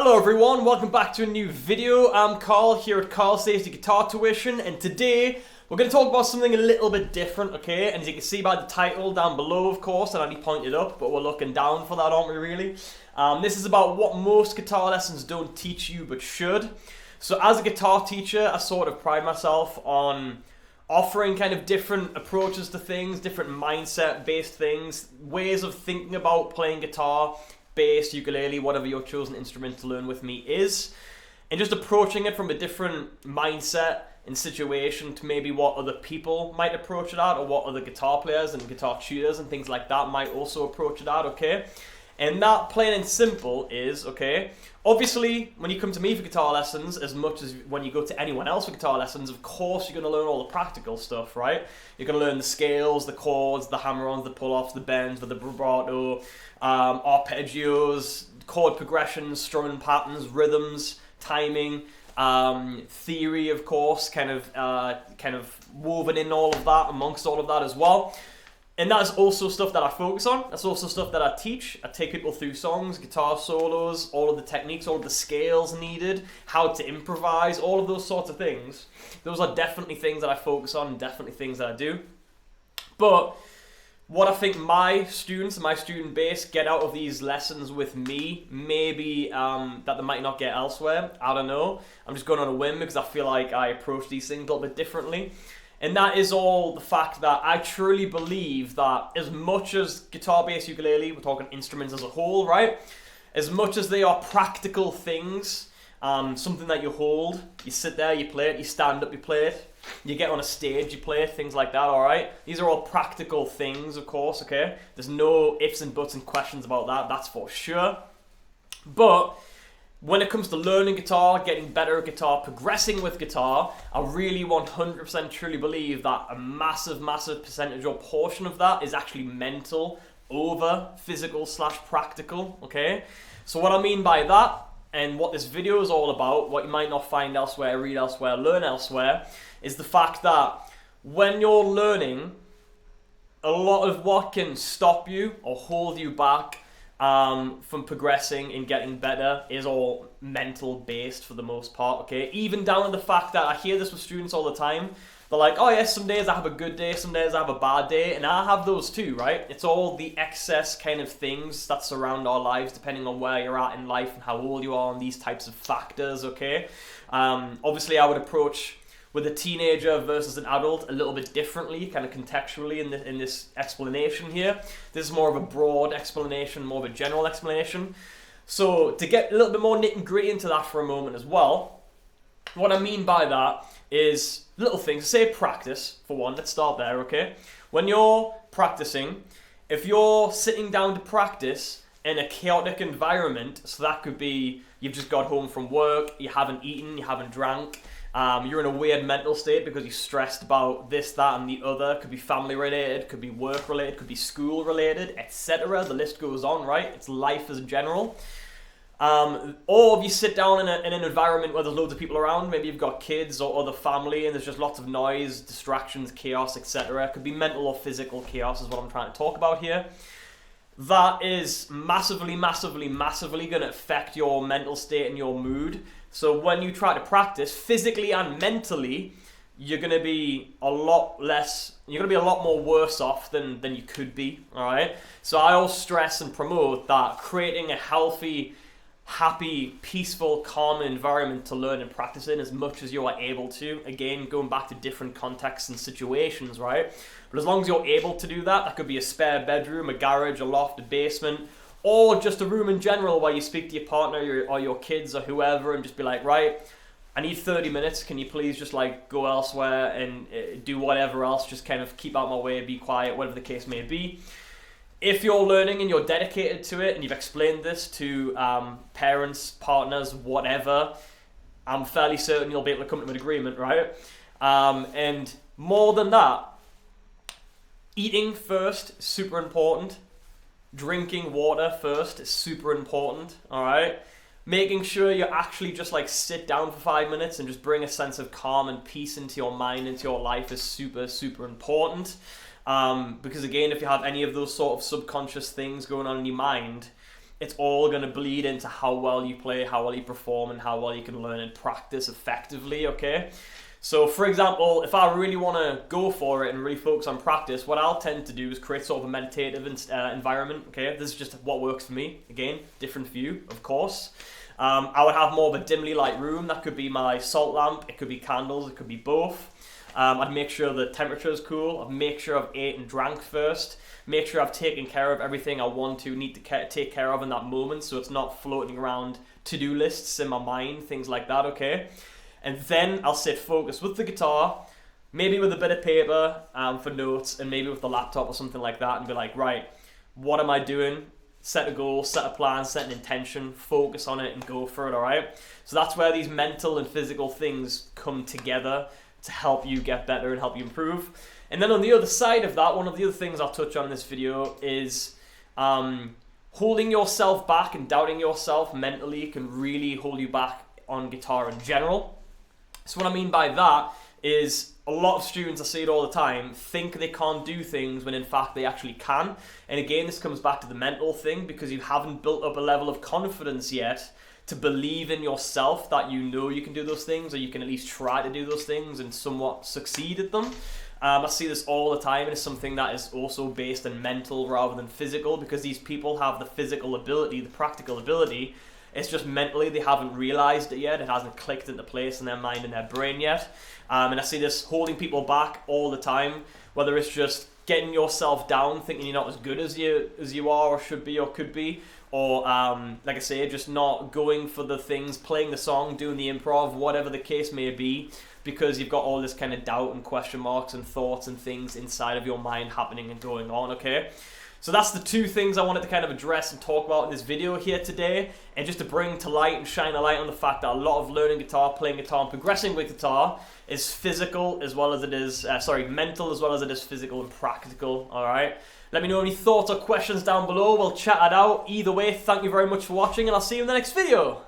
Hello everyone, welcome back to a new video. I'm Carl here at carlstaceyguitartuiton, and today we're going to talk about something a little bit different, okay? And as you can see by the title down below, of course, and I only pointed up, but we're looking down for that, aren't we really? This is about what most guitar lessons don't teach you but should. So as a guitar teacher, I sort of pride myself on offering kind of different approaches to things, different mindset-based things, ways of thinking about playing guitar, bass, ukulele, whatever your chosen instrument to learn with me is, and just approaching it from a different mindset and situation to maybe what other people might approach it at, or what other guitar players and guitar tutors and things like that might also approach it at, okay? And that, plain and simple, is, okay, obviously, when you come to me for guitar lessons, as much as when you go to anyone else for guitar lessons, of course you're going to learn all the practical stuff, right? You're going to learn the scales, the chords, the hammer-ons, the pull-offs, the bends, the vibrato, arpeggios, chord progressions, strumming patterns, rhythms, timing, theory, of course, kind of woven in all of that, amongst all of that as well. And that is also stuff that I focus on. That's also stuff that I teach. I take people through songs, guitar solos, all of the techniques, all of the scales needed, how to improvise, all of those sorts of things. Those are definitely things that I focus on, and definitely things that I do. But what I think my students and my student base get out of these lessons with me, maybe that they might not get elsewhere, I don't know. I'm just going on a whim because I feel like I approach these things a little bit differently. And that is all the fact that I truly believe that as much as guitar, bass, ukulele, we're talking instruments as a whole, right? As much as they are practical things, something that you hold, you sit there, you play it, you stand up, you play it, you get on a stage, you play it, things like that, alright? These are all practical things, of course, okay? There's no ifs and buts and questions about that, that's for sure. But when it comes to learning guitar, getting better at guitar, progressing with guitar, I really 100% truly believe that a massive percentage or portion of that is actually mental over physical / practical, okay? So what I mean by that, and what this video is all about, what you might not find elsewhere, read elsewhere, learn elsewhere, is the fact that when you're learning, a lot of what can stop you or hold you back from progressing and getting better is all mental based for the most part, okay? Even down to the fact that I hear this with students all the time. They're like, oh yes, some days I have a good day, some days I have a bad day, and I have those too, right? It's all the excess kind of things that surround our lives depending on where you're at in life and how old you are and these types of factors, okay? Obviously I would approach with a teenager versus an adult a little bit differently, kind of contextually in this explanation here. This is more of a broad explanation, more of a general explanation. So to get a little bit more nitty and gritty into that for a moment as well, what I mean by that is little things. Say practice, for one, let's start there, okay? When you're practicing, if you're sitting down to practice in a chaotic environment, so that could be you've just got home from work, you haven't eaten, you haven't drank, you're in a weird mental state because you're stressed about this, that, and the other. Could be family related, could be work related, could be school related, etc. The list goes on, right? It's life as a general. Or if you sit down in an environment where there's loads of people around, maybe you've got kids or other family and there's just lots of noise, distractions, chaos, etc. It could be mental or physical chaos is what I'm trying to talk about here. That is massively going to affect your mental state and your mood. So when you try to practice physically and mentally, you're going to be a lot more worse off than you could be, all right? So I always stress and promote that creating a healthy, happy, peaceful, calm environment to learn and practice in as much as you are able to. Again, going back to different contexts and situations, right? But as long as you're able to do that, that could be a spare bedroom, a garage, a loft, a basement, or just a room in general where you speak to your partner or your kids or whoever and just be like, right, I need 30 minutes. Can you please just like go elsewhere and do whatever else, just kind of keep out my way, be quiet, whatever the case may be. If you're learning and you're dedicated to it and you've explained this to parents, partners, whatever, I'm fairly certain you'll be able to come to an agreement, right? And more than that, eating first, super important. Drinking water first is super important, alright? Making sure you actually just like sit down for 5 minutes and just bring a sense of calm and peace into your mind, into your life is super important. Because again, if you have any of those sort of subconscious things going on in your mind, it's all going to bleed into how well you play, how well you perform, and how well you can learn and practice effectively, okay? So, for example, if I really want to go for it and really focus on practice, what I'll tend to do is create sort of a meditative environment, okay? This is just what works for me. Again, different for you, of course. I would have more of a dimly light room. That could be my salt lamp, it could be candles, it could be both. I'd make sure the temperature is cool. I'd make sure I've ate and drank first. Make sure I've taken care of everything I need to take care of in that moment, so it's not floating around to-do lists in my mind, things like that, okay? And then I'll sit focused with the guitar, maybe with a bit of paper for notes, and maybe with the laptop or something like that, and be like, right, what am I doing? Set a goal, set a plan, set an intention, focus on it, and go for it, all right? So that's where these mental and physical things come together to help you get better and help you improve. And then on the other side of that, one of the other things I'll touch on in this video is holding yourself back and doubting yourself mentally can really hold you back on guitar in general. So what I mean by that is a lot of students, I see it all the time, think they can't do things when in fact they actually can. And again, this comes back to the mental thing, because you haven't built up a level of confidence yet to believe in yourself that you know you can do those things, or you can at least try to do those things and somewhat succeed at them. I see this all the time, and it's something that is also based in mental rather than physical, because these people have the physical ability, the practical ability. It's just mentally they haven't realized it yet. It hasn't clicked into place in their mind and their brain yet. And I see this holding people back all the time, whether it's just getting yourself down, thinking you're not as good as you are or should be or could be, or like I say, just not going for the things, playing the song, doing the improv, whatever the case may be, because you've got all this kind of doubt and question marks and thoughts and things inside of your mind happening and going on, okay? So that's the two things I wanted to kind of address and talk about in this video here today, and just to bring to light and shine a light on the fact that a lot of learning guitar, playing guitar, and progressing with guitar is physical as well as it is, mental as well as it is physical and practical, alright? Let me know any thoughts or questions down below, we'll chat it out. Either way, thank you very much for watching, and I'll see you in the next video.